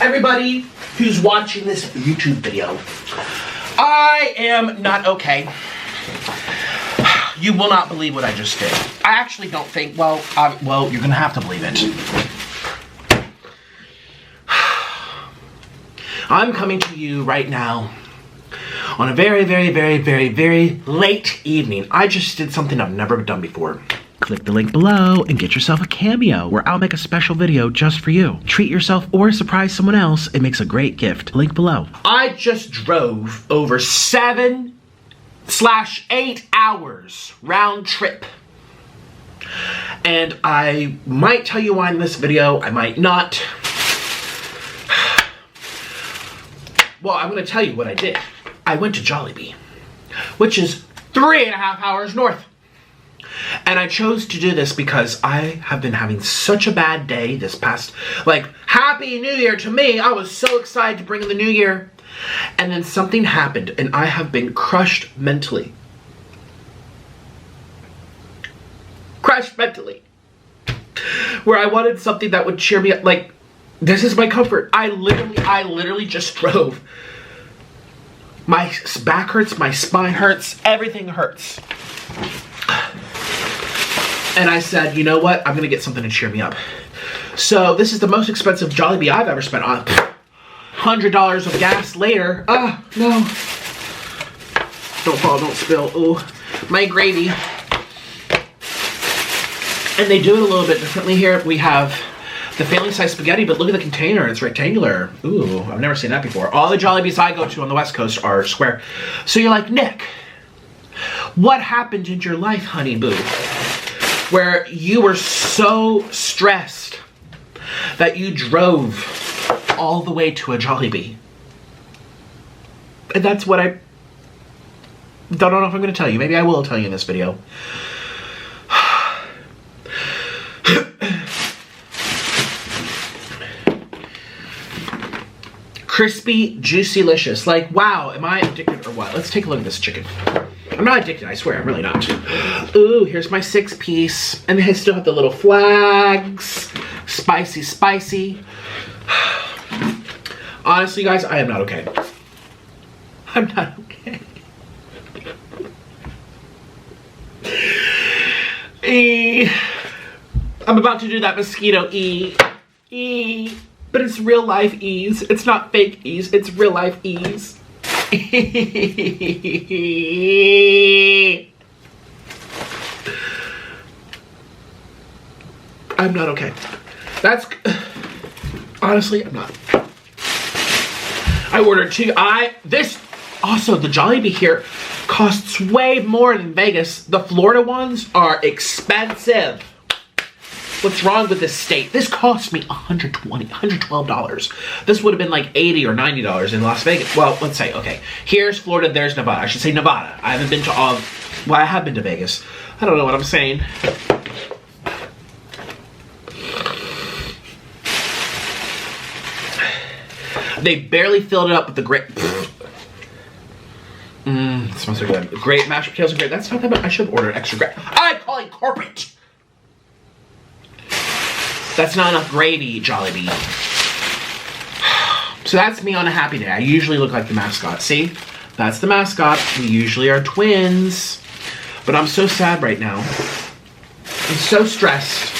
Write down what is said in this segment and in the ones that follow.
everybody who's watching this YouTube video. I am not okay. You will not believe what I just did. I actually don't think, well, you're gonna have to believe it. I'm coming to you right now on a very, very, very, very, very late evening. I just did something I've never done before. Click the link below and get yourself a cameo where I'll make a special video just for you. Treat yourself or surprise someone else. It makes a great gift. Link below. I just drove over 7/8 hours round trip. And I might tell you why in this video, I might not. Well, I'm gonna tell you what I did. I went to Jollibee, which is 3.5 hours north. And I chose to do this because I have been having such a bad day this past, like, Happy New Year to me. I was so excited to bring in the new year. And then something happened and I have been crushed mentally. Crushed mentally. Where I wanted something that would cheer me up. Like, this is my comfort. I literally just drove. My back hurts, my spine hurts, everything hurts. And I said, you know what? I'm gonna get something to cheer me up. So this is the most expensive Jollibee I've ever spent on. $100 of gas later. Oh, no. Don't fall, don't spill. Ooh, my gravy. And they do it a little bit differently here. We have the family size spaghetti, but look at the container, it's rectangular. Ooh, I've never seen that before. All the Jollibees I go to on the West Coast are square. So you're like, Nick, what happened in your life, honey boo? Where you were so stressed that you drove all the way to a Jollibee. And that's what I don't know if I'm gonna tell you. Maybe I will tell you in this video. Crispy, juicy-licious. Like, wow, am I addicted or what? Let's take a look at this chicken. I'm not addicted, I swear, I'm really not. Ooh, here's my 6-piece. And they still have the little flags. Spicy, spicy. Honestly, guys, I am not okay. I'm not okay. I'm about to do that mosquito but it's real life ease. It's not fake ease, it's real life ease. I'm not okay. That's, honestly, I'm not. I ordered two, also the Jollibee here costs way more than Vegas. The Florida ones are expensive. What's wrong with this state? This cost me $112. This would have been like $80 or $90 in Las Vegas. Well, let's say, okay, here's Florida, there's Nevada. I should say Nevada. I haven't been to all, well, I have been to Vegas. I don't know what I'm saying. They barely filled it up with the great, it smells so good. Great mashed potatoes and great, that's not that bad. I should have ordered extra great. I'm calling corporate. That's not enough gravy, Jollibee. So that's me on a happy day. I usually look like the mascot. See? That's the mascot. We usually are twins. But I'm so sad right now. I'm so stressed.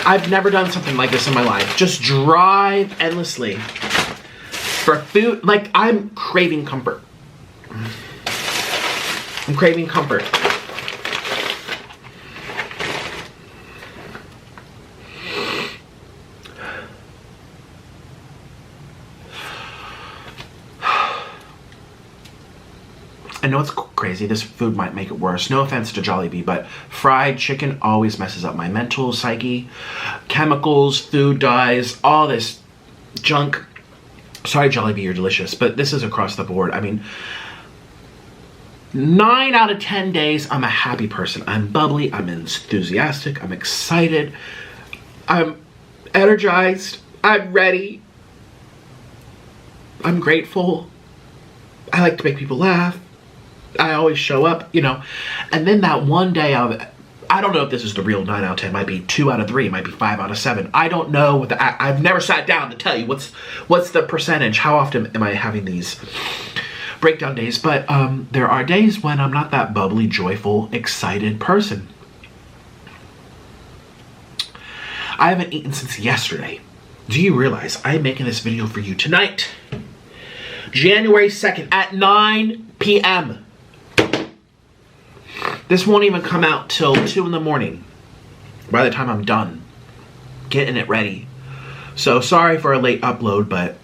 I've never done something like this in my life. Just drive endlessly for food. Like, I'm craving comfort. I'm craving comfort. I know it's crazy, this food might make it worse. No offense to Jollibee, but fried chicken always messes up my mental psyche. Chemicals, food dyes, all this junk. Sorry, Jollibee, you're delicious, but this is across the board. I mean, 9 out of 10 days, I'm a happy person. I'm bubbly, I'm enthusiastic, I'm excited, I'm energized, I'm ready, I'm grateful. I like to make people laugh. I always show up, you know. And then that one day I don't know if this is the real 9 out of 10. It might be 2 out of 3. It might be 5 out of 7. I don't know what I've never sat down to tell you what's the percentage. How often am I having these breakdown days? But there are days when I'm not that bubbly, joyful, excited person. I haven't eaten since yesterday. Do you realize I am making this video for you tonight, January 2nd at 9 p.m. This won't even come out till 2 in the morning by the time I'm done getting it ready. So sorry for a late upload, but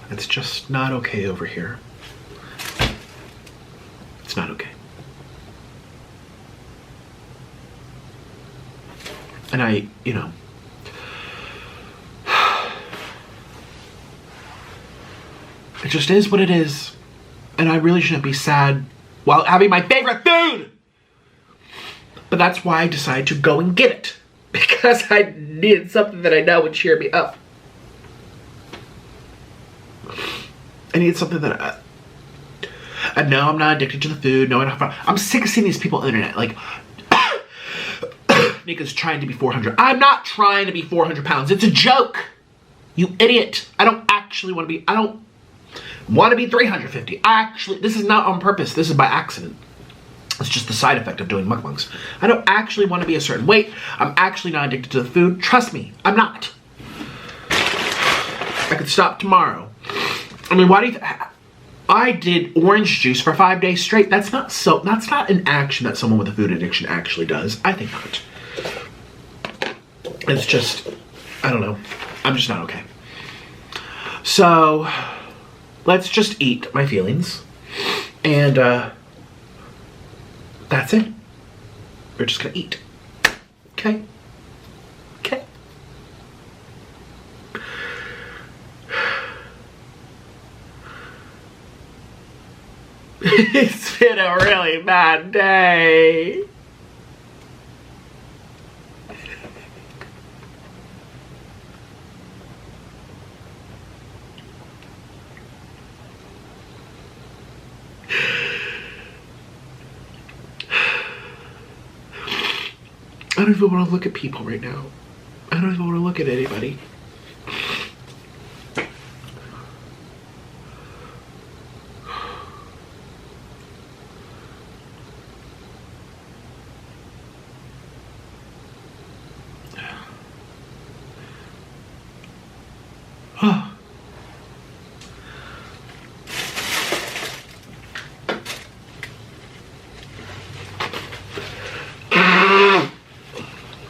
it's just not okay over here. It's not okay. And I, you know, it just is what it is. And I really shouldn't be sad while having my favorite food. But that's why I decided to go and get it. Because I needed something that I know would cheer me up. I need something that and no, I'm not addicted to the food. No, I'm sick of seeing these people on the internet. Like, Nika's trying to be 400. I'm not trying to be 400 pounds. It's a joke. You idiot. I don't want to be 350. This is not on purpose. This is by accident. It's just the side effect of doing mukbangs. I don't actually want to be a certain weight. I'm actually not addicted to the food. Trust me, I'm not. I could stop tomorrow. I mean, why do you I did orange juice for 5 days straight. That's not an action that someone with a food addiction actually does. I think not. It's just, I don't know. I'm just not okay. So, let's just eat my feelings. And, that's it. We're just gonna eat. Okay? Okay? It's been a really bad day. I don't even want to look at people right now. I don't even want to look at anybody.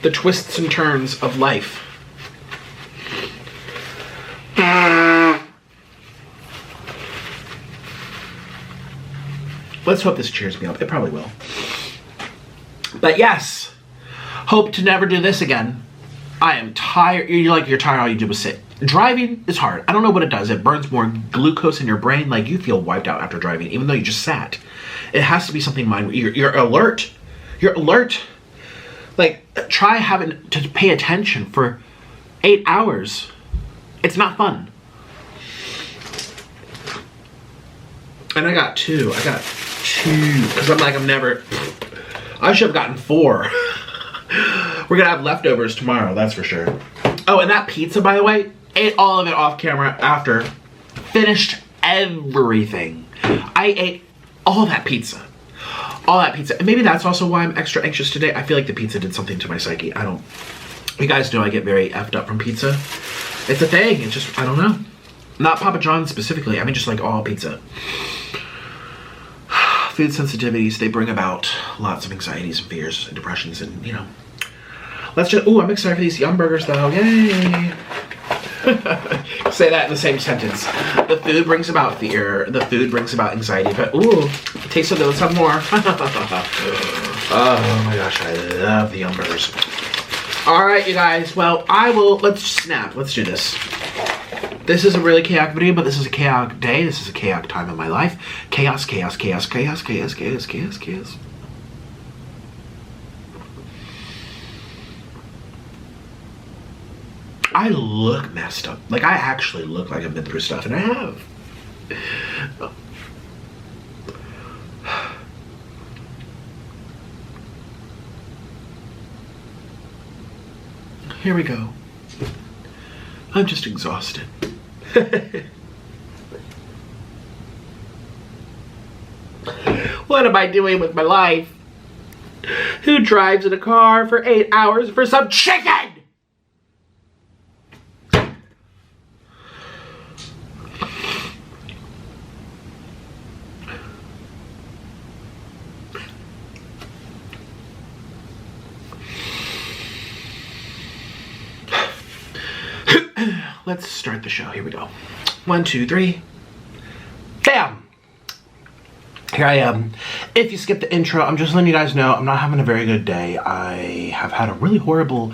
The twists and turns of life. Let's hope this cheers me up. It probably will. But yes, hope to never do this again. I am tired. You're tired, all you do is sit. Driving is hard. I don't know what it does. It burns more glucose in your brain. Like, you feel wiped out after driving, even though you just sat. It has to be something you're alert. You're alert. Like, try having to pay attention for 8 hours. It's not fun. And I got two, because I should have gotten 4. We're gonna have leftovers tomorrow, that's for sure. Oh, and that pizza, by the way, ate all of it off camera after. Finished everything. I ate all that pizza. All that pizza. And maybe that's also why I'm extra anxious today. I feel like the pizza did something to my psyche. You guys know I get very effed up from pizza. It's a thing. It's just, I don't know. Not Papa John's specifically. I mean, just like all pizza. Food sensitivities, they bring about lots of anxieties and fears and depressions and, you know. I'm excited for these Yumburgers though. Yay. Say that in the same sentence. The food brings about fear. The food brings about anxiety. But taste of those some more. Oh my gosh, I love the Yumburgers. All right, you guys. Well, let's snap. Let's do this. This is a really chaotic video, but this is a chaotic day. This is a chaotic time in my life. Chaos, chaos, chaos, chaos, chaos, chaos, chaos, chaos. I look messed up. Like, I actually look like I've been through stuff, and I have. Here we go. I'm just exhausted. What am I doing with my life? Who drives in a car for 8 hours for some chicken? Let's start the show. Here we go. 1, 2, 3. Bam! Here I am. If you skip the intro, I'm just letting you guys know I'm not having a very good day. I have had a really horrible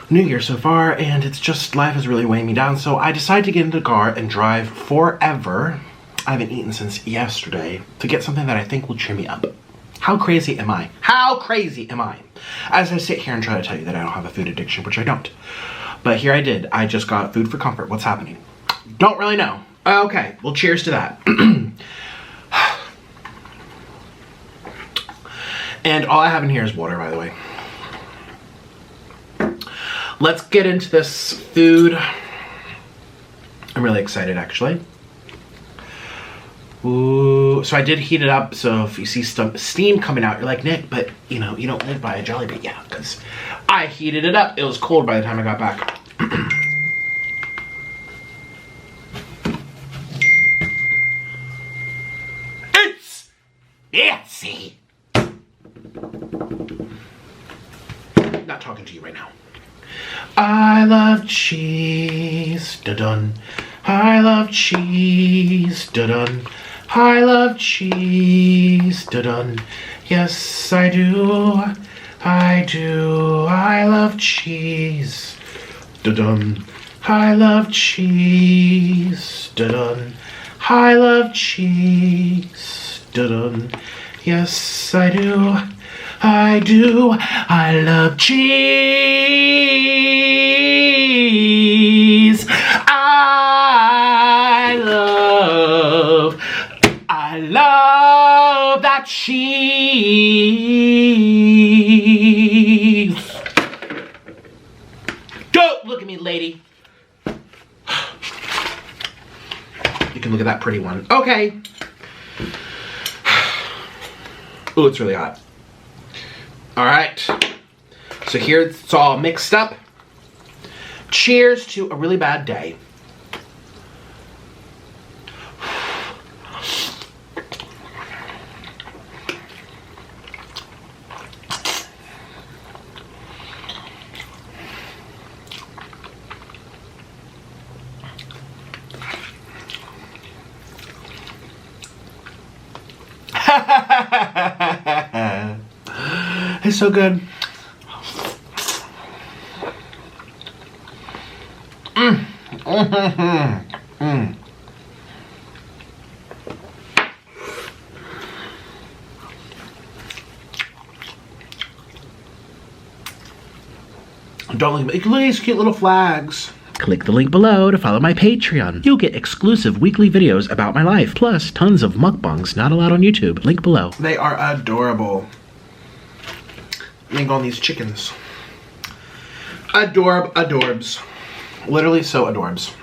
New Year so far, and it's just, life is really weighing me down. So I decided to get into the car and drive forever. I haven't eaten since yesterday to get something that I think will cheer me up. How crazy am I? How crazy am I? As I sit here and try to tell you that I don't have a food addiction, which I don't. But here I did. I just got food for comfort. What's happening? Don't really know. Okay, well, cheers to that. And all I have in here is water, by the way. Let's get into this food. I'm really excited, actually. Ooh, so I did heat it up, so if you see some steam coming out, you're like, Nick, but you know, you don't live by a Jollibee. Yeah, because I heated it up. It was cold by the time I got back. It's fancy. Not talking to you right now. I love cheese, da-dun. I love cheese, da-dun. I love cheese, da-dun. Yes, I do. I do. I love cheese, da-dun. I love cheese, da-dun. I love cheese, da-dun. Yes, I do. I do. I love cheese. I love that cheese. Don't look at me, lady. You can look at that pretty one. Okay. Ooh, it's really hot. All right. So here it's all mixed up. Cheers to a really bad day. It's so good. Don't look at these cute little flags. Click the link below to follow my Patreon. You'll get exclusive weekly videos about my life, plus tons of mukbangs not allowed on YouTube. Link below. They are adorable. Make all these chickens. Adorbs. Literally so adorbs.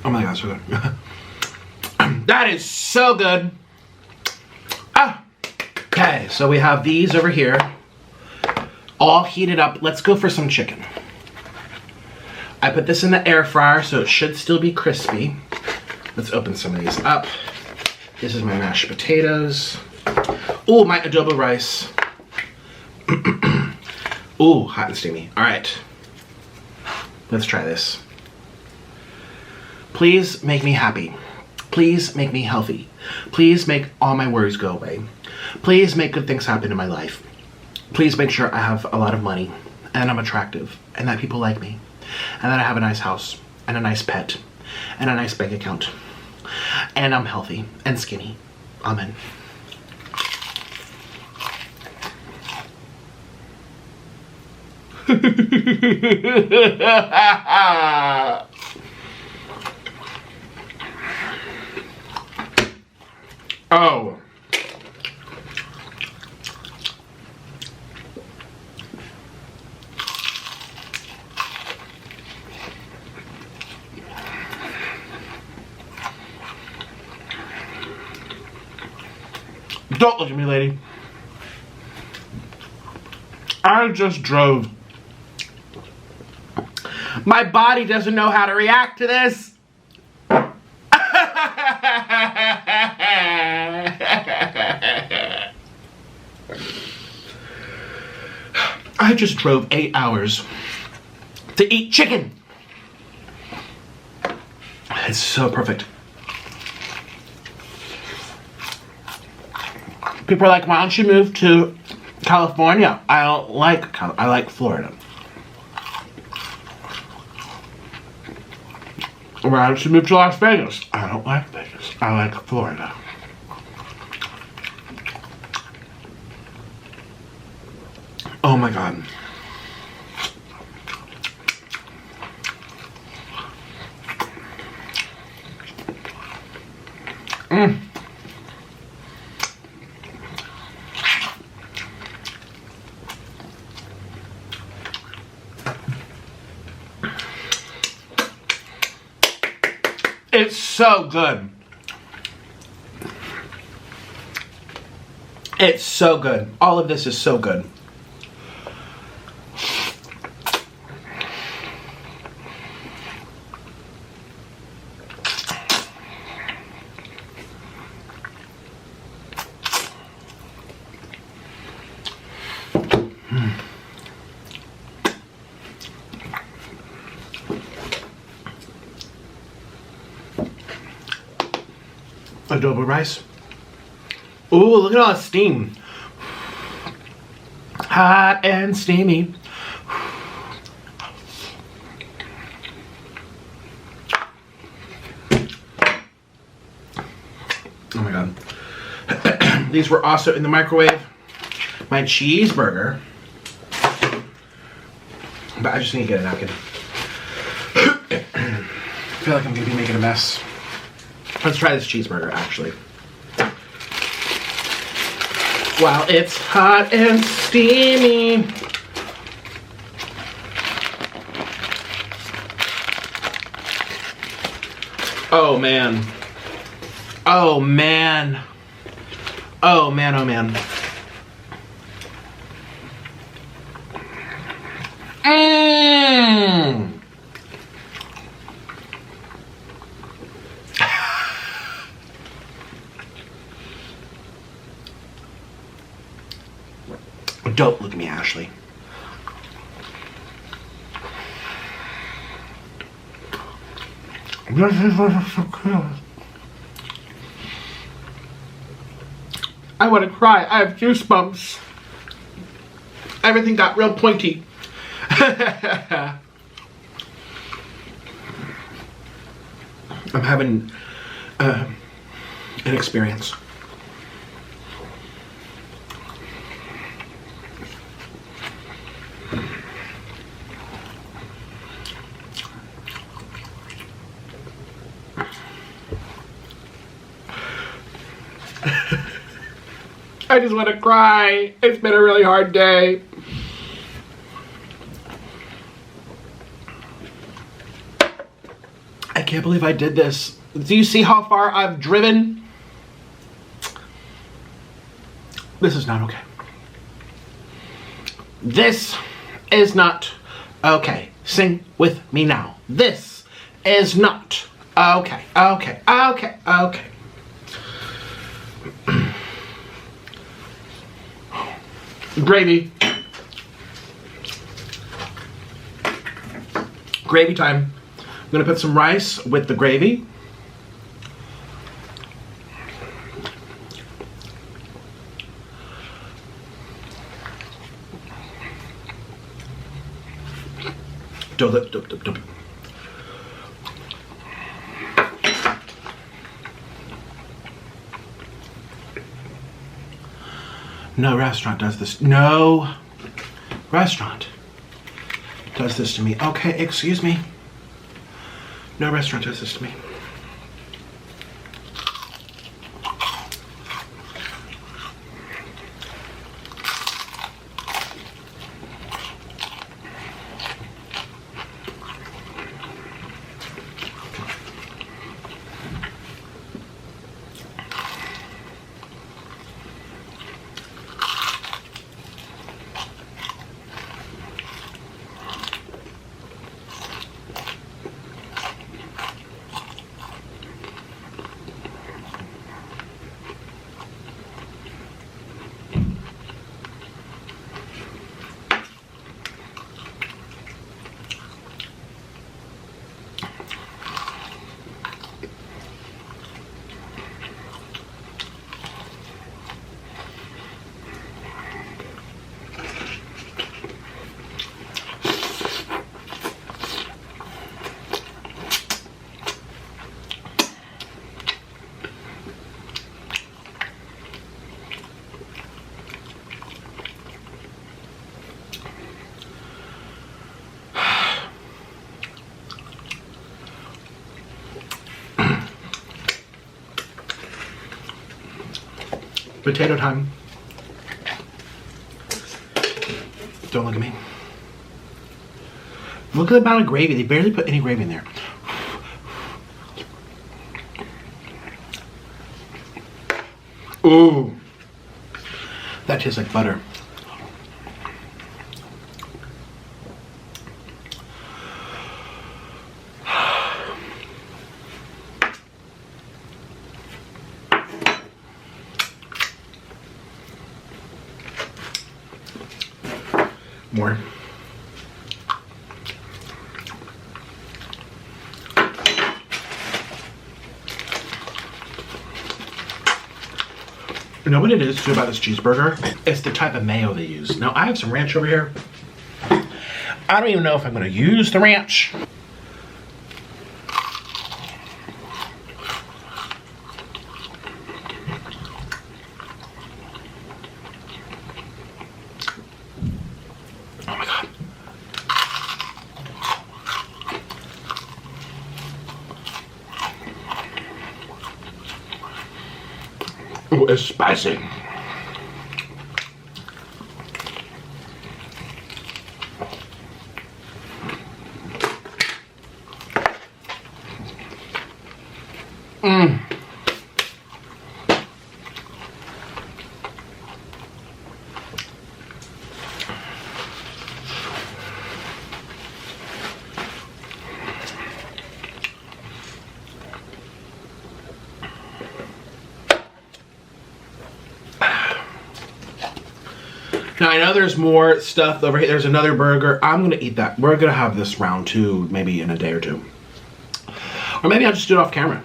Oh my god, so good. That is so good. Ah. Okay, so we have these over here, all heated up. Let's go for some chicken. I put this in the air fryer, so it should still be crispy. Let's open some of these up. This is my mashed potatoes. Oh, my adobo rice. Ooh, hot and steamy. All right. Let's try this. Please make me happy. Please make me healthy. Please make all my worries go away. Please make good things happen in my life. Please make sure I have a lot of money and I'm attractive and that people like me and that I have a nice house and a nice pet and a nice bank account and I'm healthy and skinny. Amen. Oh. Don't look at me, lady. I just drove. My body doesn't know how to react to this. I just drove 8 hours to eat chicken. It's so perfect. People are like, why don't you move to California? I don't like I like Florida. Why don't you move to Las Vegas? I don't like Vegas. I like Florida. Oh my God. Mmm. It's so good. It's so good. All of this is so good. Adobo rice. Ooh, look at all the steam. Hot and steamy. Oh my God. These were also in the microwave. My cheeseburger. But I just need to get a napkin. I feel like I'm gonna be making a mess. Let's try this cheeseburger, actually. While it's hot and steamy. Oh, man. Oh, man. Oh, man, oh, man. Mmm. Don't look at me, Ashley. This is so good. I want to cry. I have goosebumps. Everything got real pointy. I'm having an experience. I just want to cry. It's been a really hard day. I can't believe I did this. Do you see how far I've driven? This is not okay. This is not okay. Sing with me now. This is not okay, okay, okay, okay. Gravy. Gravy time. I'm gonna put some rice with the gravy. No restaurant does this. No restaurant does this to me. Okay, excuse me. No restaurant does this to me. Potato time. Don't look at me. Look at the amount of gravy. They barely put any gravy in there. Ooh. That tastes like butter. More. You know what it is too about this cheeseburger? It's the type of mayo they use. Now I have some ranch over here. I don't even know if I'm gonna use the ranch. Ooh, it's spicy. Mmm. Now I know there's more stuff over here. There's another burger. I'm gonna eat that. We're gonna have this round two maybe in a day or two. Or maybe I'll just do it off camera.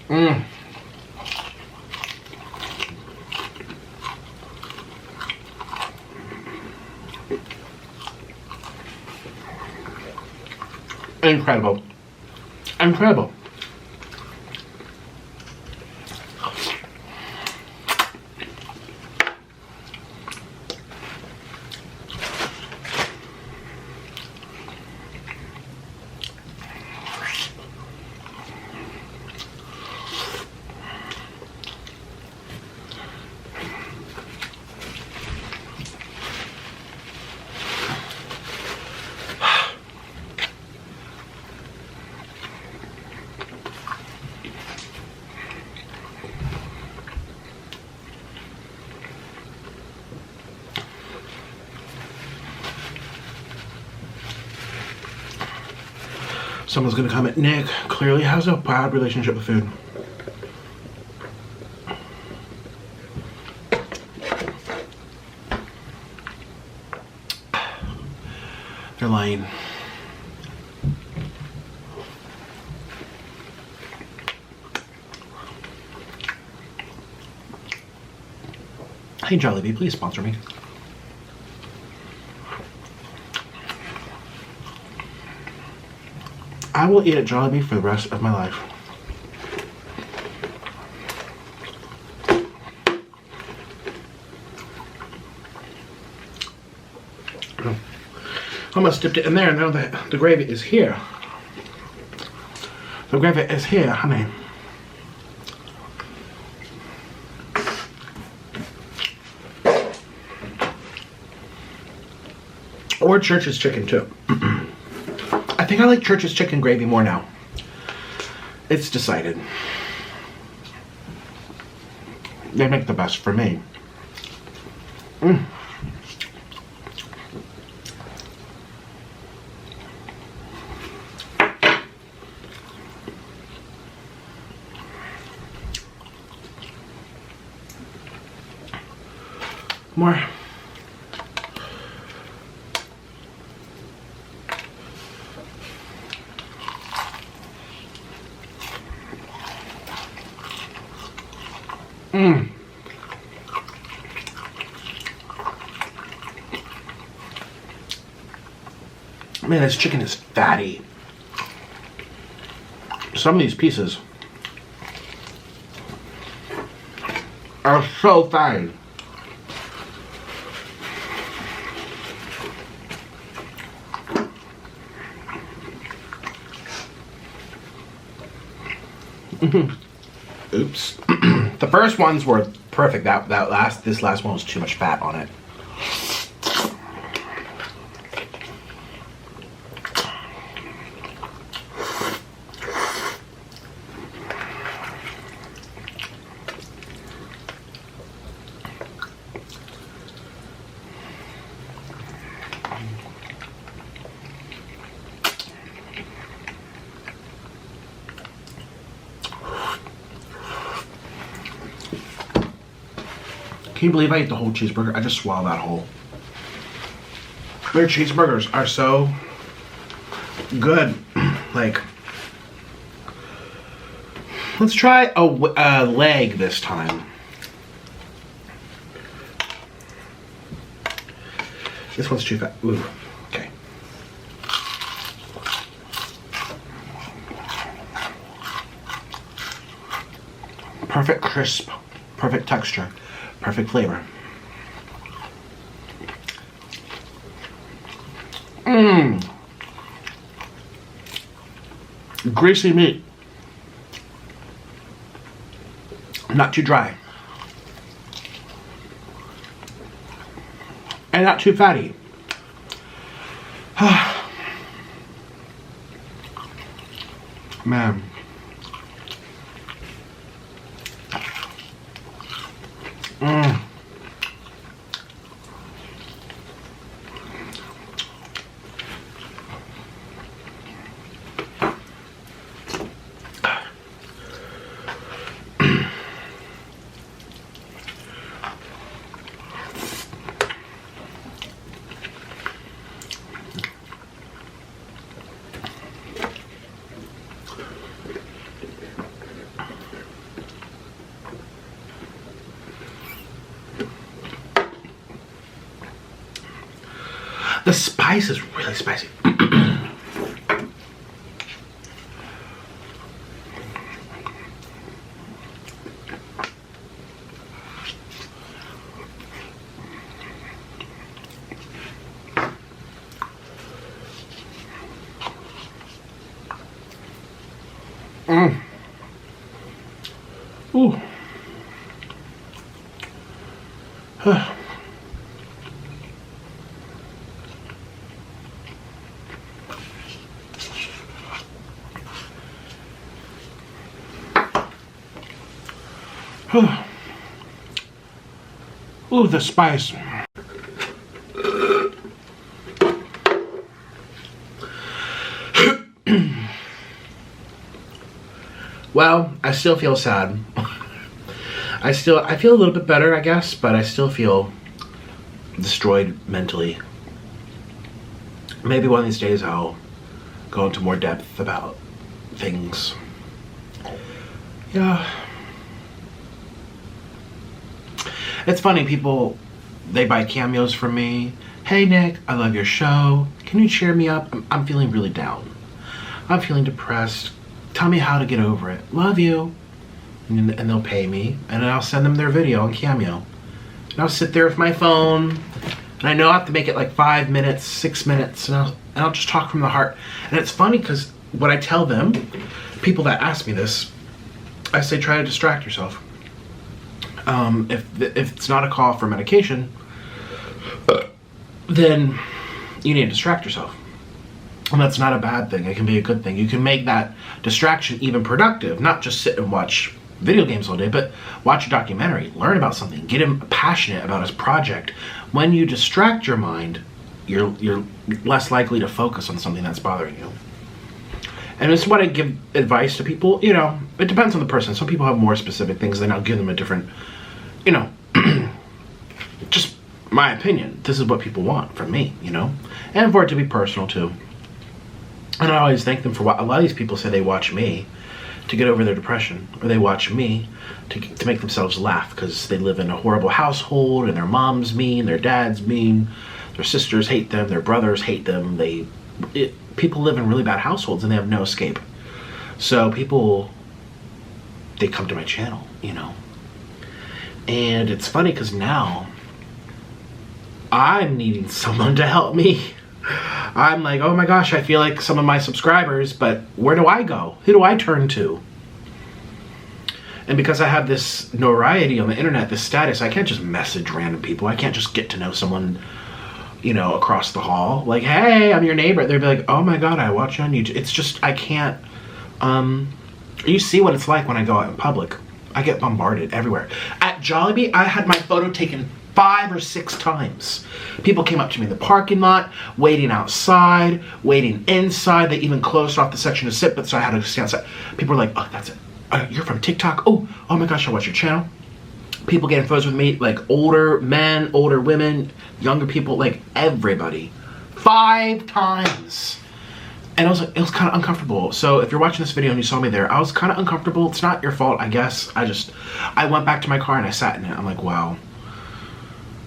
Mmm. Incredible. Incredible. Someone's gonna comment, Nick clearly has a bad relationship with food. They're lying. Hey Jollibee, please sponsor me. I will eat at Jollibee for the rest of my life. I almost dipped it in there, and now the gravy is here. The gravy is here, honey. Or Church's chicken too. I think I like Church's chicken gravy more now. It's decided. They make the best for me. More. Man, this chicken is fatty. Some of these pieces are so fatty. Oops. The first ones were perfect. This last one was too much fat on it. Can you believe I ate the whole cheeseburger? I just swallowed that whole. Their cheeseburgers are so good. Like, let's try a leg this time. This one's too fat. Ooh, okay. Perfect crisp, perfect texture. Perfect flavor. Greasy meat. Not too dry. And not too fatty. Man. The spice is really spicy. Ooh. Ooh, the spice. Well, I still feel sad. I feel a little bit better, I guess, but I still feel destroyed mentally. Maybe one of these days I'll go into more depth about things. Yeah. It's funny, people, they buy cameos from me. Hey Nick, I love your show. Can you cheer me up? I'm feeling really down. I'm feeling depressed. Tell me how to get over it. Love you. And they'll pay me, and I'll send them their video on Cameo. And I'll sit there with my phone, and I know I have to make it like 5 minutes, 6 minutes, and I'll just talk from the heart. And it's funny because what I tell them, people that ask me this, I say try to distract yourself. If it's not a call for medication, then you need to distract yourself. And that's not a bad thing. It can be a good thing. You can make that distraction even productive, not just sit and watch video games all day, but watch a documentary, learn about something, get him passionate about his project. When you distract your mind, you're less likely to focus on something that's bothering you. And this is what I give advice to people. You know, it depends on the person. Some people have more specific things, then I'll give them a different, you know, just my opinion. This is what people want from me, you know, and for it to be personal too. And I always thank them for what a lot of these people say they watch me to get over their depression, or they watch me to make themselves laugh because they live in a horrible household and their mom's mean, their dad's mean, their sisters hate them, their brothers hate them. People live in really bad households and they have no escape. So people, they come to my channel, you know. And it's funny because now I'm needing someone to help me. I'm like, oh my gosh, I feel like some of my subscribers, but where do I go? Who do I turn to? And because I have this notoriety on the internet, this status, I can't just message random people. I can't just get to know someone, you know, across the hall. Like, hey, I'm your neighbor. They'd be like, oh my God, I watch you on YouTube. It's just, I can't, you see what it's like when I go out in public. I get bombarded everywhere. At Jollibee, I had my photo taken 5 or 6 times. People came up to me in the parking lot, waiting outside, waiting inside. They even closed off the section to sit, but so I had to stand outside. People were like, oh, that's it. You're from TikTok? Oh my gosh, I watch your channel. People getting photos with me, like older men, older women, younger people, like everybody. 5 times. And it was kind of uncomfortable. So if you're watching this video and you saw me there, I was kind of uncomfortable. It's not your fault, I guess. I went back to my car and I sat in it. I'm like, wow.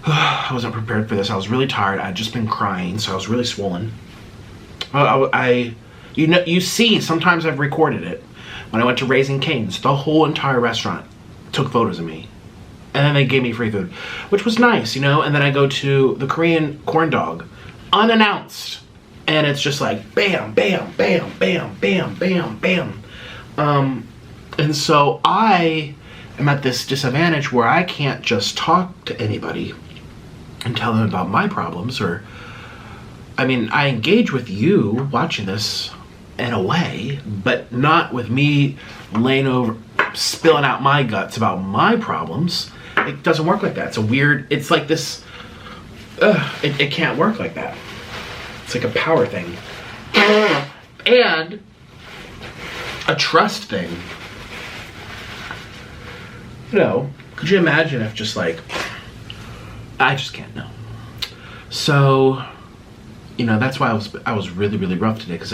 I wasn't prepared for this. I was really tired. I'd just been crying, so I was really swollen. You see, sometimes I've recorded it. When I went to Raising Cane's, the whole entire restaurant took photos of me. And then they gave me free food, which was nice, you know? And then I go to the Korean corn dog, unannounced. And it's just like, bam, bam, bam, bam, bam, bam, bam. And so I am at this disadvantage where I can't just talk to anybody and tell them about my problems, or, I mean, I engage with you watching this in a way, but not with me laying over, spilling out my guts about my problems. It doesn't work like that. It's a weird, it's like this, it can't work like that. It's like a power thing. And a trust thing. You know, could you imagine if just like, I just can't know. So, you know, that's why I was really, really rough today, because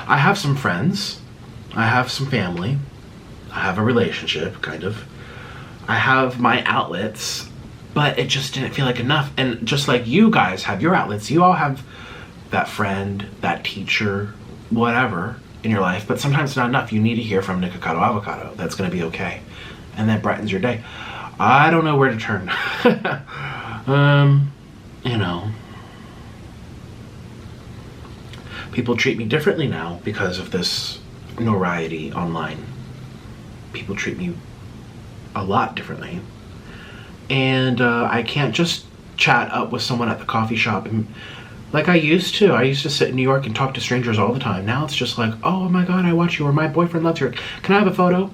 I have some friends, I have some family, I have a relationship, kind of. I have my outlets, but it just didn't feel like enough. And just like you guys have your outlets, you all have that friend, that teacher, whatever in your life, but sometimes it's not enough. You need to hear from Nikocado Avocado. That's going to be okay. And that brightens your day. I don't know where to turn. You know, people treat me differently now because of this notoriety online. People treat me a lot differently. And I can't just chat up with someone at the coffee shop and like I used to. I used to sit in New York and talk to strangers all the time. Now it's just like, oh my God, I watch you, or my boyfriend loves you. Can I have a photo?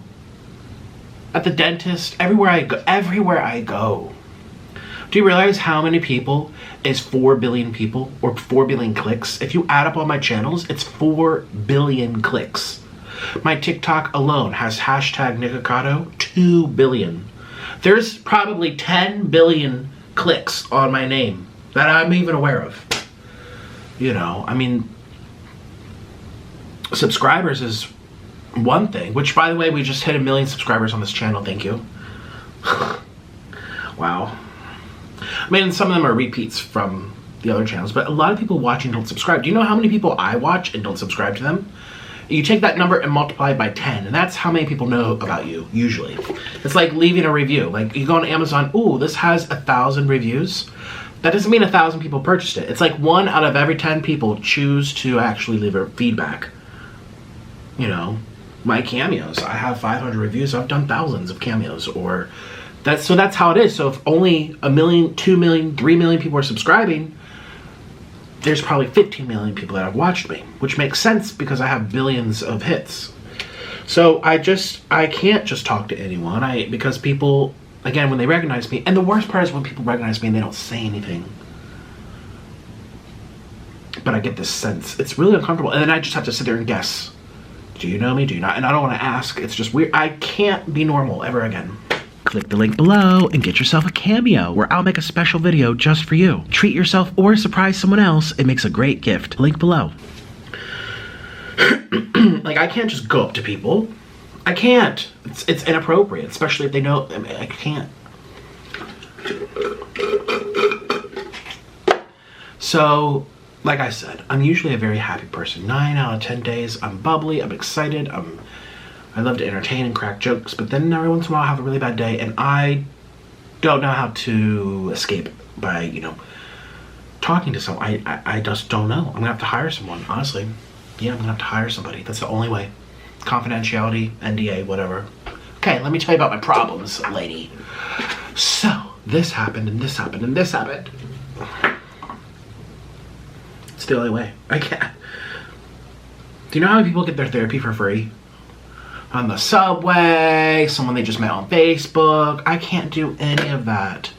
At the dentist, everywhere I go. Do you realize how many people is 4 billion people, or 4 billion clicks? If you add up all my channels, it's 4 billion clicks. My TikTok alone has hashtag Nikocado 2 billion. There's probably 10 billion clicks on my name that I'm even aware of. You know, I mean, subscribers is one thing, which by the way, we just hit 1 million subscribers on this channel. Thank you. Wow. I mean, some of them are repeats from the other channels, but a lot of people watching don't subscribe. Do you know how many people I watch and don't subscribe to them? You take that number and multiply it by 10, and that's how many people know about you, usually. It's like leaving a review. Like, you go on Amazon, ooh, this has 1,000 reviews. That doesn't mean 1,000 people purchased it. It's like 1 out of every 10 people choose to actually leave a feedback. You know, my cameos, I have 500 reviews, so I've done thousands of cameos, or so that's how it is. So if only 1 million, 2 million, 3 million people are subscribing, there's probably 15 million people that have watched me, which makes sense because I have billions of hits. So I can't just talk to anyone, because people, again, when they recognize me, and the worst part is when people recognize me and they don't say anything. But I get this sense, it's really uncomfortable, and then I just have to sit there and guess. Do you know me? Do you not? And I don't want to ask, it's just weird. I can't be normal ever again. Click the link below and get yourself a cameo where I'll make a special video just for you. Treat yourself or surprise someone else. It makes a great gift. Link below. Like, I can't just go up to people. I can't. It's inappropriate, especially if they know. I mean, I can't. So, like I said, I'm usually a very happy person. 9 out of 10 days, I'm bubbly, I'm excited, I love to entertain and crack jokes, but then every once in a while I have a really bad day, and I don't know how to escape by, you know, talking to someone. I just don't know. I'm gonna have to hire someone, honestly. Yeah, I'm gonna have to hire somebody. That's the only way. Confidentiality, NDA, whatever. Okay, let me tell you about my problems, lady. So, this happened, and this happened, and this happened. It's the only way. I can't. Do you know how many people get their therapy for free? On the subway, someone they just met on Facebook. I can't do any of that.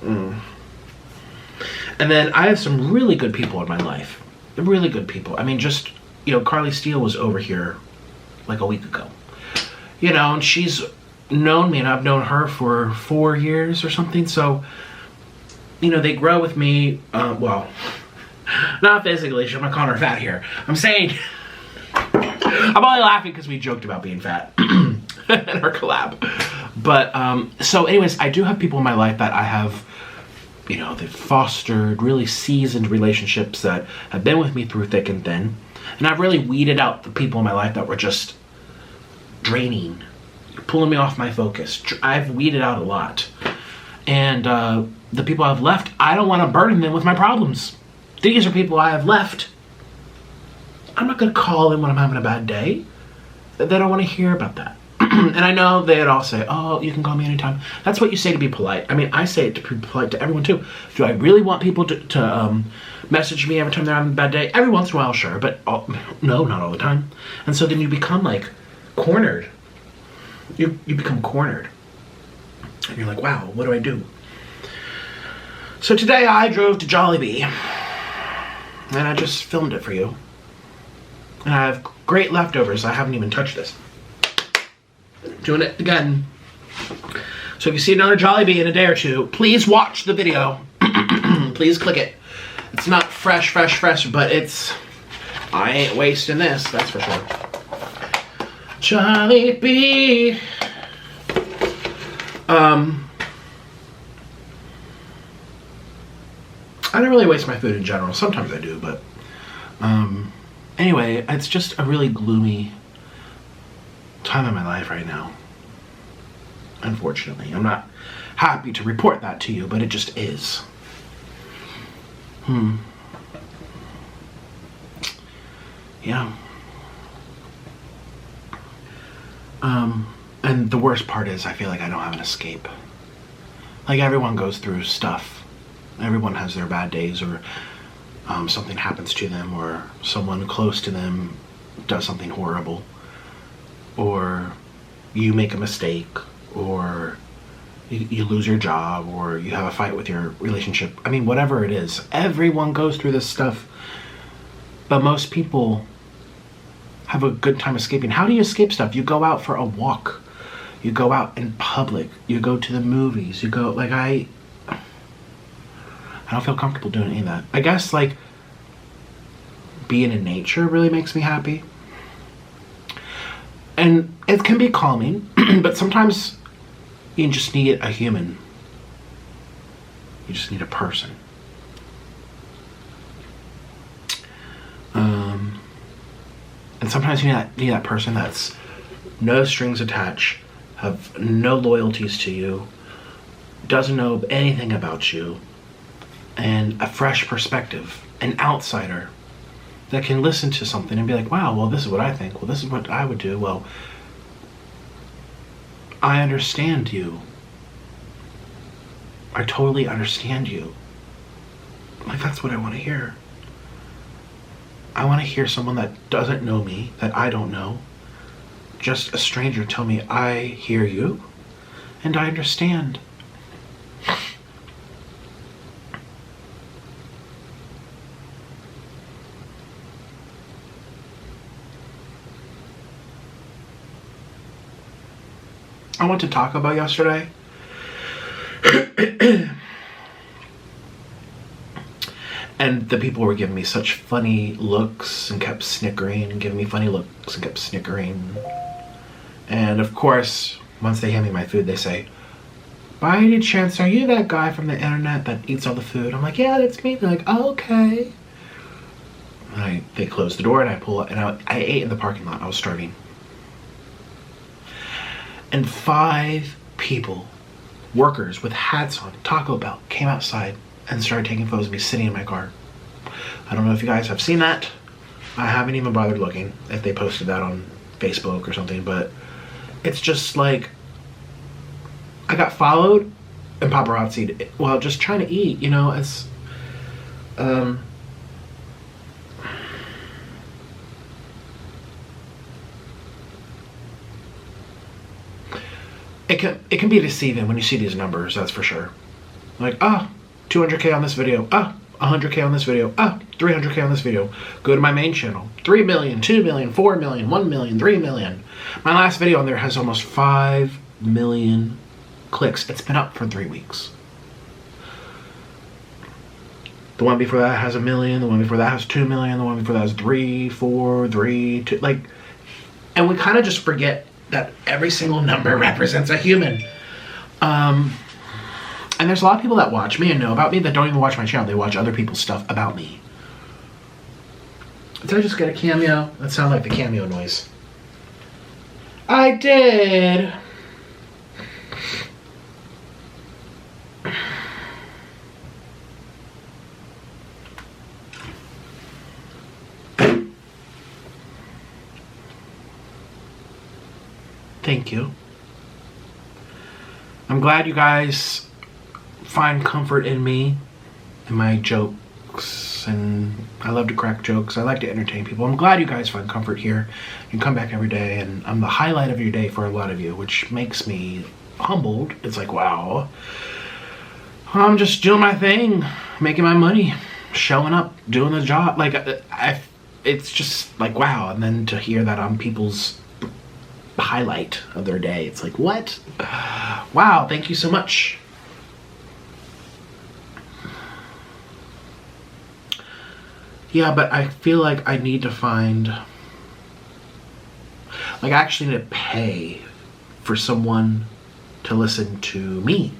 And then I have some really good people in my life. Really good people. I mean, just, you know, Carly Steele was over here like a week ago. You know, and she's known me, and I've known her for 4 years or something. So, you know, they grow with me, well, not physically, I'm not calling her fat here. I'm saying, I'm only laughing because we joked about being fat in our collab. But, so anyways, I do have people in my life that I have, you know, they've fostered really seasoned relationships that have been with me through thick and thin. And I've really weeded out the people in my life that were just draining, pulling me off my focus. I've weeded out a lot. And the people I've left, I don't want to burden them with my problems. These are people I have left. I'm not going to call them when I'm having a bad day. They don't want to hear about that. And I know they'd all say, oh, you can call me anytime. That's what you say to be polite. I mean, I say it to be polite to everyone too. Do I really want people to message me every time they're having a bad day? Every once in a while, sure, but no, not all the time. And so then you become like cornered. You become cornered. And you're like, wow, what do I do? So today I drove to Jollibee, and I just filmed it for you. And I have great leftovers. I haven't even touched this. Doing it again. So if you see another Jollibee in a day or two, please watch the video. Please click it. It's not fresh, but it's, I ain't wasting this, that's for sure. Jollibee. I don't really waste my food in general. Sometimes I do, but anyway, it's just a really gloomy time in my life right now. Unfortunately, I'm not happy to report that to you, but it just is. Yeah. And the worst part is I feel like I don't have an escape. Like, everyone goes through stuff. Everyone has their bad days, or something happens to them, or someone close to them does something horrible, or you make a mistake, or you lose your job, or you have a fight with your relationship. I mean, whatever it is, everyone goes through this stuff. But most people have a good time escaping. How do you escape stuff? You go out for a walk. You go out in public. You go to the movies. You go, like, I don't feel comfortable doing any of that. I guess, like, being in nature really makes me happy. And it can be calming, but sometimes you just need a human. You just need a person. And sometimes you need that person that's no strings attached, have no loyalties to you, doesn't know anything about you, and a fresh perspective, an outsider that can listen to something and be like, wow, well, this is what I think. Well, this is what I would do. Well, I understand you. I totally understand you. Like, that's what I want to hear. I want to hear someone that doesn't know me, that I don't know, just a stranger tell me, I hear you and I understand. I want to talk about yesterday. And the people were giving me such funny looks and kept snickering, giving me funny looks and kept snickering. And of course, once they hand me my food, they say, by any chance, are you that guy from the internet that eats all the food? I'm like, yeah, that's me. They're like, oh, okay. And they close the door and I pull up, and I ate in the parking lot. I was starving. And 5 people, workers with hats on, Taco Bell, came outside and started taking photos of me sitting in my car. I don't know if you guys have seen that. I haven't even bothered looking if they posted that on Facebook or something, but it's just like, I got followed and paparazzi'd while just trying to eat, you know. It's it can be deceiving when you see these numbers, that's for sure. Like, 200K on this video, 100K on this video, 300K on this video. Go to my main channel, 3 million, 2 million, 4 million, 1 million, 3 million. My last video on there has almost 5 million clicks. It's been up for 3 weeks. The one before that has 1 million, the one before that has 2 million, the one before that has 3, 4, 3, 2, like, and we kind of just forget that every single number represents a human. And there's a lot of people that watch me and know about me that don't even watch my channel. They watch other people's stuff about me. Did I just get a cameo? That sounded like the cameo noise. I did. Thank you. I'm glad you guys find comfort in me and my jokes, and I love to crack jokes. I like to entertain people. I'm glad you guys find comfort here. You come back every day, and I'm the highlight of your day for a lot of you, which makes me humbled. It's like, wow, I'm just doing my thing, making my money, showing up, doing the job. Like, it's just like, wow. And then to hear that I'm people's highlight of their day, it's like, what? Wow, thank you so much. Yeah, but I feel like I need to find, like, I actually need to pay for someone to listen to me.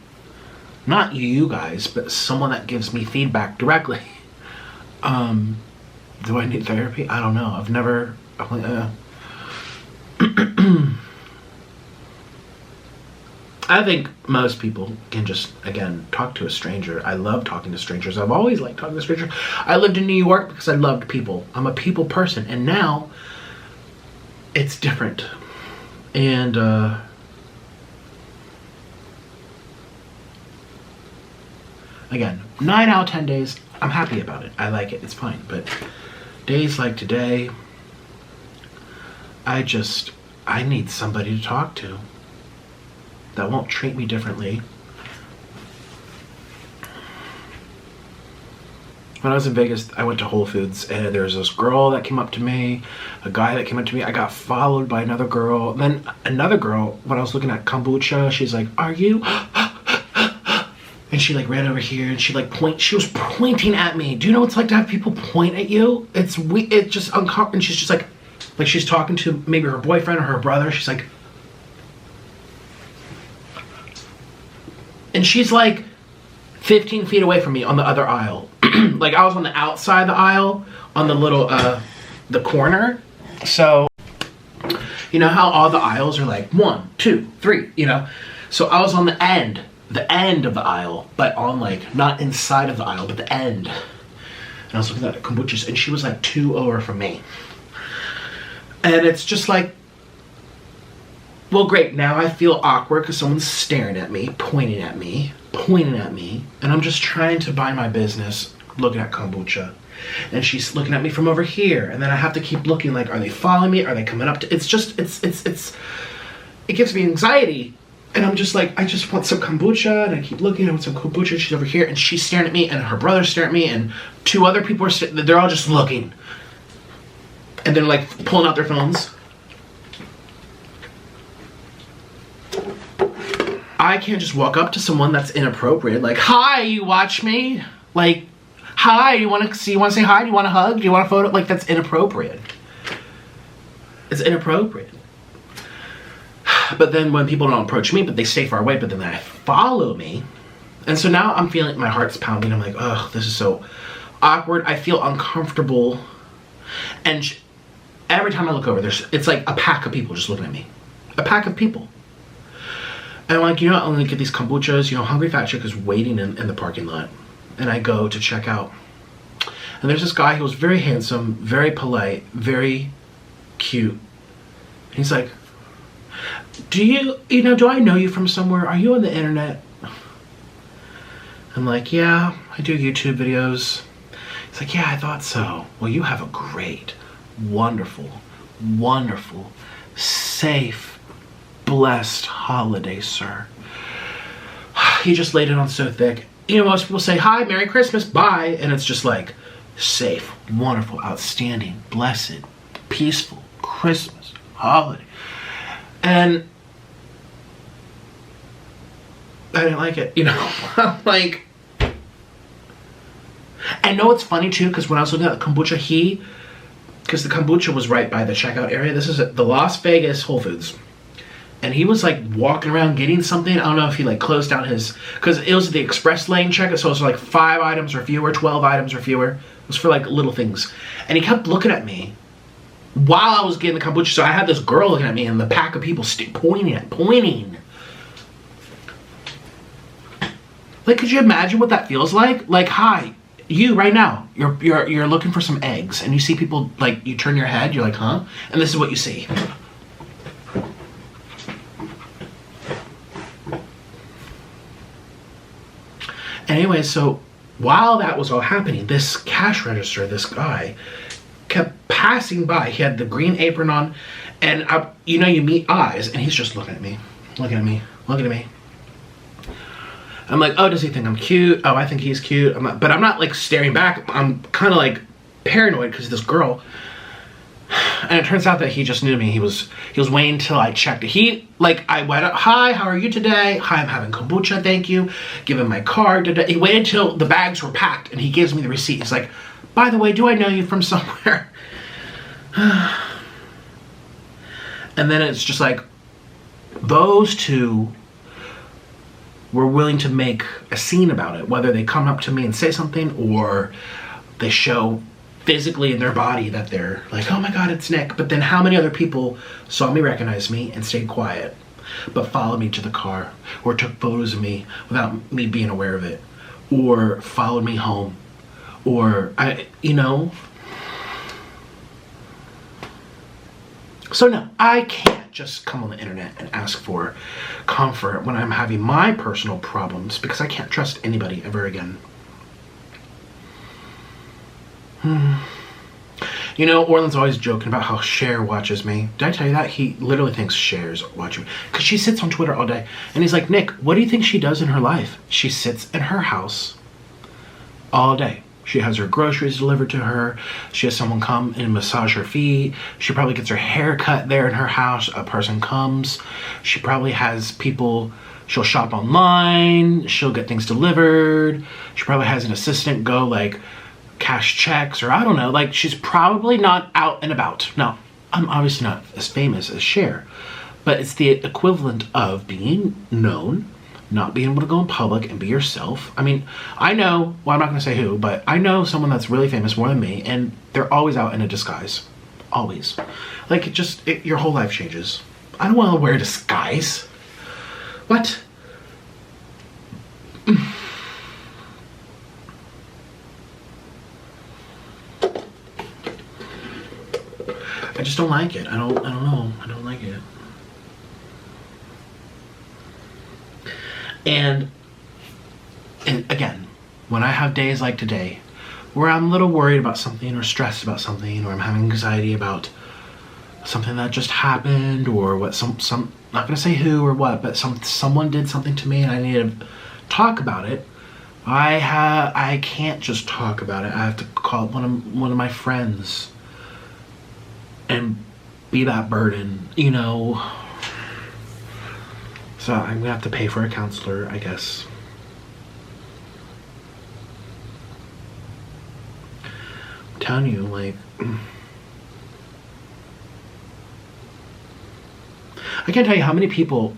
Not you guys, but someone that gives me feedback directly. Do I need therapy? I don't know. I've never, I think most people can just, again, talk to a stranger. I love talking to strangers. I've always liked talking to strangers. I lived in New York because I loved people. I'm a people person. And now, it's different. And, again, 9 out of 10 days, I'm happy about it. I like it. It's fine. But days like today, I need somebody to talk to that won't treat me differently. when I was in Vegas, I went to Whole Foods, and there was this girl that came up to me, a guy that came up to me. I got followed by another girl. Then another girl, when I was looking at kombucha, she's like, "Are you?" And she like ran over here, and she like she was pointing at me. Do you know what it's like to have people point at you? It's just uncomfortable. And she's just like she's talking to maybe her boyfriend or her brother. She's like, and she's like 15 feet away from me on the other aisle. Like I was on the outside of the aisle, on the little, the corner. So, you know how all the aisles are like 1, 2, 3, you know? So I was on the end of the aisle, but on like, not inside of the aisle, but the end. And I was looking at the kombuchas, and she was like 2 over from me. And it's just like, well, great, now I feel awkward because someone's staring at me, pointing at me, and I'm just trying to mind my business, looking at kombucha. And she's looking at me from over here, and then I have to keep looking like, are they following me? Are they coming up to, it gives me anxiety. And I'm just like, I just want some kombucha, and I keep looking, I want some kombucha, she's over here, and she's staring at me, and her brother's staring at me, and 2 other people are they're all just looking. And they're like pulling out their phones. I can't just walk up to someone that's inappropriate, like, "Hi, you watch me?" Like, "Hi, you want to say hi? Do you want a hug? Do you want a photo?" Like, that's inappropriate. It's inappropriate. But then when people don't approach me, but they stay far away, but then they follow me. And so now I'm feeling, my heart's pounding. I'm like, oh, this is so awkward. I feel uncomfortable. And every time I look over, it's like a pack of people just looking at me. A pack of people. And I'm like, you know what, I'm gonna get these kombuchas. You know, Hungry Fat Chick is waiting in the parking lot. And I go to check out. And there's this guy who was very handsome, very polite, very cute. He's like, do I know you from somewhere? Are you on the internet? I'm like, yeah, I do YouTube videos. He's like, yeah, I thought so. Well, you have a great, wonderful, wonderful, safe, blessed holiday, sir. He just laid it on so thick. You know, most people say, hi, Merry Christmas, bye. And it's just like, safe, wonderful, outstanding, blessed, peaceful, Christmas, holiday. And I didn't like it, you know. I'm like, I know it's funny too, because when I was looking at the kombucha, because the kombucha was right by the checkout area. This is at the Las Vegas Whole Foods. And he was like walking around getting something. I don't know if he like closed down because it was the express lane checkout. So it was like 5 items or fewer, 12 items or fewer. It was for like little things. And he kept looking at me while I was getting the kombucha. So I had this girl looking at me and the pack of people pointing. Like, could you imagine what that feels like? Like, hi, you right now, you're looking for some eggs, and you see people, like, you turn your head, you're like, huh? And this is what you see. Anyway, so while that was all happening, this cash register, this guy, kept passing by. He had the green apron on, and you meet eyes, and he's just looking at me. I'm like, oh, does he think I'm cute? Oh, I think he's cute. But I'm not like staring back. I'm kind of like paranoid because this girl. And it turns out that he just knew me. He was waiting till I checked it. I went up, hi, how are you today? Hi, I'm having kombucha, thank you. Give him my card. He waited till the bags were packed and he gives me the receipt. He's like, by the way, do I know you from somewhere? And then it's just like, those two were willing to make a scene about it, whether they come up to me and say something or they show physically in their body that they're like, oh my God, it's Nick. But then how many other people saw me, recognized me, and stayed quiet, but followed me to the car, or took photos of me without me being aware of it, or followed me home, or So no, I can't just come on the internet and ask for comfort when I'm having my personal problems, because I can't trust anybody ever again. You know, Orland's always joking about how Cher watches me. Did I tell you that? He literally thinks Cher's watching me. Because she sits on Twitter all day. And he's like, Nick, what do you think she does in her life? She sits in her house all day. She has her groceries delivered to her. She has someone come and massage her feet. She probably gets her hair cut there in her house. A person comes. She probably has people, she'll shop online. She'll get things delivered. She probably has an assistant go like cash checks, or I don't know. Like, she's probably not out and about. Now, I'm obviously not as famous as Cher, but it's the equivalent of being known, not being able to go in public and be yourself. I mean, I know, well, I'm not going to say who, but I know someone that's really famous more than me, and they're always out in a disguise. Always. Like, your whole life changes. I don't want to wear a disguise. What? I just don't like it. I don't know. I don't like it. And again, when I have days like today, where I'm a little worried about something or stressed about something, or I'm having anxiety about something that just happened, or what some not gonna say who or what, but someone did something to me and I need to talk about it. I can't just talk about it. I have to call one of my friends and be that burden, you know. So I'm gonna have to pay for a counselor, I guess. I'm telling you, like, I can't tell you how many people,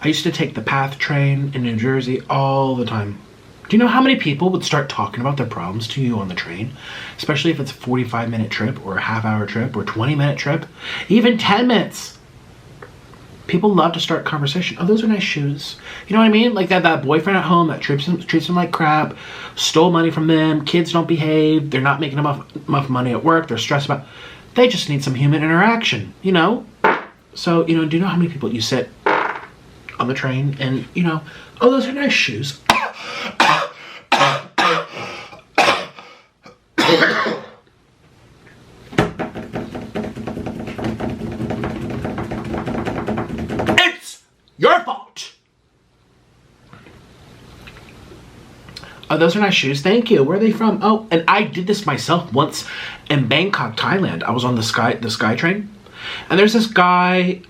I used to take the PATH train in New Jersey all the time. Do you know how many people would start talking about their problems to you on the train? Especially if it's a 45-minute trip, or a half-hour trip, or 20-minute trip, even 10 minutes. People love to start conversation. Oh, those are nice shoes. You know what I mean? Like that boyfriend at home that treats them like crap, stole money from them, kids don't behave, they're not making enough money at work, they're stressed about. They just need some human interaction, you know? So, you know, do you know how many people you sit on the train and, you know, oh, those are nice shoes. It's your fault. Oh, those are nice shoes. Thank you. Where are they from? Oh, and I did this myself once in Bangkok, Thailand. I was on the sky train, and there's this guy.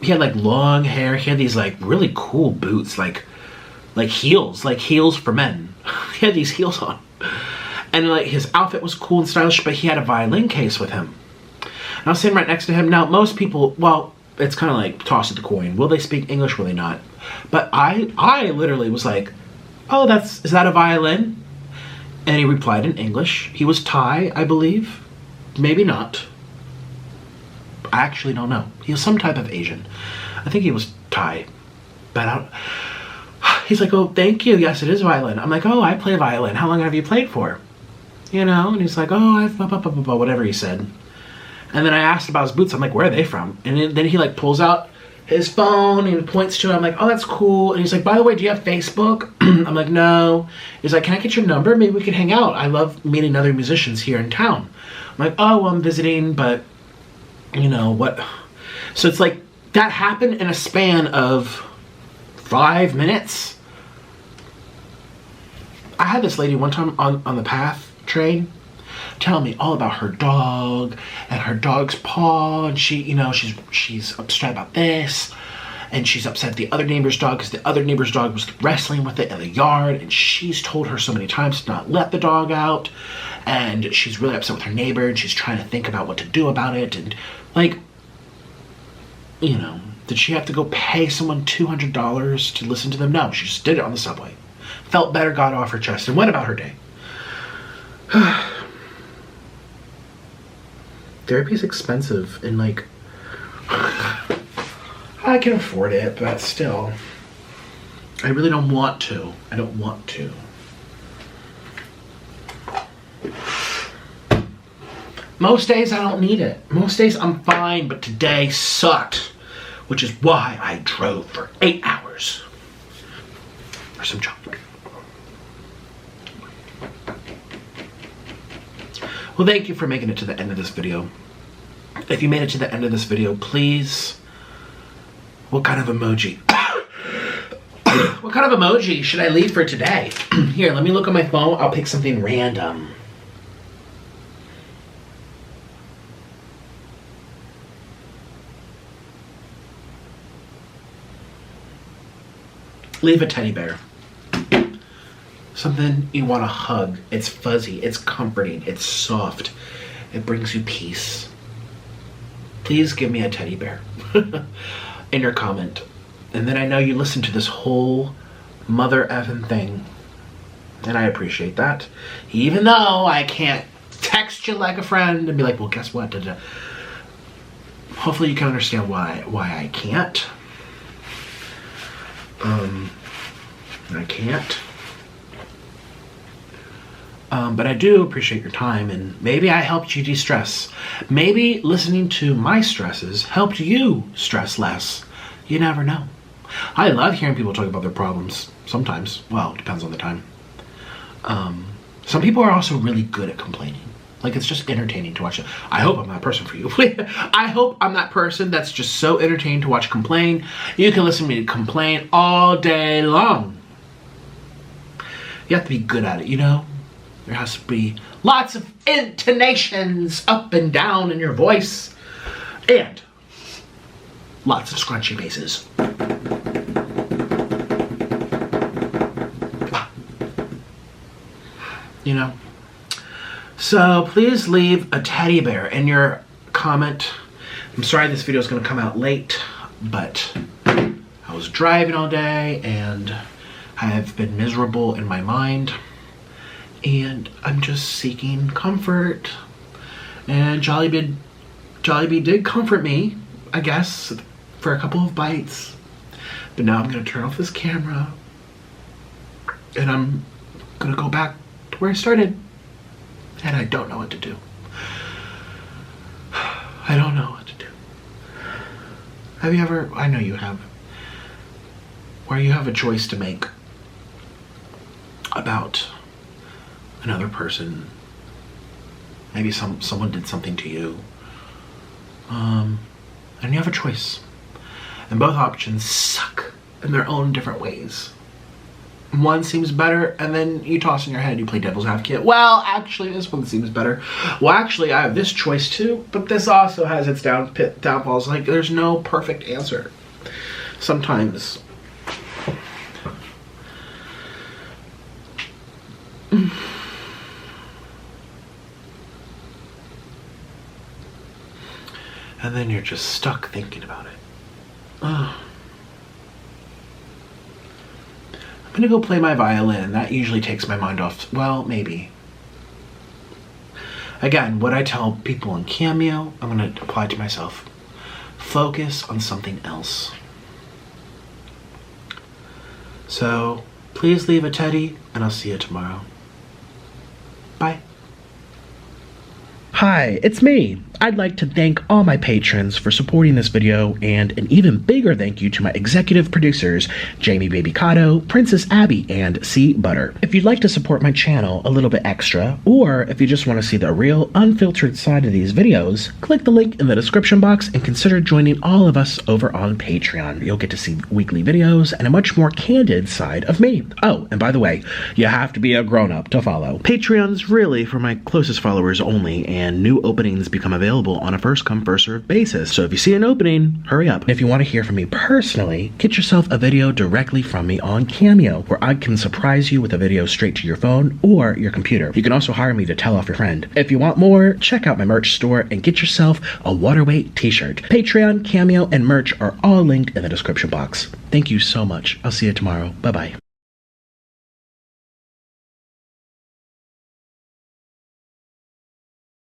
He had like long hair. He had these like really cool boots, like heels for men. He had these heels on, and like his outfit was cool and stylish, but he had a violin case with him. And I was sitting right next to him. Now, most people, well, it's kind of like toss of the coin. Will they speak English? Will they not? But I literally was like, oh, is that a violin? And he replied in English. He was Thai, I believe. Maybe not. I actually don't know. He was some type of Asian. I think he was Thai. But he's like, oh, thank you. Yes, it is violin. I'm like, oh, I play violin. How long have you played for? You know? And he's like, oh, I've whatever he said. And then I asked about his boots. I'm like, where are they from? And then he like pulls out his phone and he points to it. I'm like, oh, that's cool. And he's like, by the way, do you have Facebook? I'm like, no. He's like, can I get your number? Maybe we could hang out. I love meeting other musicians here in town. I'm like, oh, well, I'm visiting, but you know what? So it's like that happened in a span of 5 minutes. I had this lady one time on the PATH train telling me all about her dog and her dog's paw, and she, you know, she's upset about this, and she's upset at the other neighbor's dog because the other neighbor's dog was wrestling with it in the yard, and she's told her so many times to not let the dog out, and she's really upset with her neighbor, and she's trying to think about what to do about it. And like, you know, did she have to go pay someone $200 to listen to them? No, she just did it on the subway. Felt better, got off her chest, and went about her day. Therapy is expensive, and like, I can afford it, but still, I really don't want to. I don't want to. Most days I don't need it. Most days I'm fine, but today sucked, which is why I drove for 8 hours for some chocolate. Well, thank you for making it to the end of this video. If you made it to the end of this video, please, what kind of emoji? What kind of emoji should I leave for today? Here, let me look on my phone. I'll pick something random. Leave a teddy bear. Something you want to hug. It's fuzzy, it's comforting, it's soft. It brings you peace. Please give me a teddy bear in your comment. And then I know you listened to this whole mother effing thing. And I appreciate that. Even though I can't text you like a friend and be like, well, guess what? Hopefully you can understand why I can't. I can't. But I do appreciate your time, and maybe I helped you de-stress. Maybe listening to my stresses helped you stress less. You never know. I love hearing people talk about their problems. Sometimes. Well, it depends on the time. Some people are also really good at complaining. Like, it's just entertaining to watch it. I hope I'm that person for you. I hope I'm that person that's just so entertained to watch complain. You can listen to me complain all day long. You have to be good at it, you know? There has to be lots of intonations up and down in your voice. And lots of scrunchy faces. You know? So please leave a teddy bear in your comment. I'm sorry this video is going to come out late, but I was driving all day and I have been miserable in my mind. And I'm just seeking comfort. And Jollibee did comfort me, I guess, for a couple of bites. But now I'm going to turn off this camera. And I'm going to go back to where I started. And I don't know what to do. I don't know what to do. Have you ever, I know you have, where you have a choice to make about another person, maybe someone did something to you, and you have a choice, and both options suck in their own different ways. One seems better, and then you toss in your head, you play devil's advocate. Well, actually, this one seems better. Well, actually, I have this choice too, but this also has its downfalls. Like, there's no perfect answer. Sometimes. And then you're just stuck thinking about it. Oh. I'm gonna go play my violin. That usually takes my mind off. Well, maybe. Again, what I tell people in Cameo, I'm gonna apply to myself. Focus on something else. So, please leave a teddy, and I'll see you tomorrow. Bye. Hi, it's me. I'd like to thank all my patrons for supporting this video, and an even bigger thank you to my executive producers, Jamie Babycado, Princess Abbie, and C Butter. If you'd like to support my channel a little bit extra, or if you just want to see the real, unfiltered side of these videos, click the link in the description box and consider joining all of us over on Patreon. You'll get to see weekly videos and a much more candid side of me. Oh, and by the way, you have to be a grown-up to follow. Patreon's really for my closest followers only, and new openings become available on a first-come, first-served basis. So if you see an opening, hurry up. And if you want to hear from me personally, get yourself a video directly from me on Cameo, where I can surprise you with a video straight to your phone or your computer. You can also hire me to tell off your friend. If you want more, check out my merch store and get yourself a Waterweight t-shirt. Patreon, Cameo, and merch are all linked in the description box. Thank you so much. I'll see you tomorrow. Bye-bye.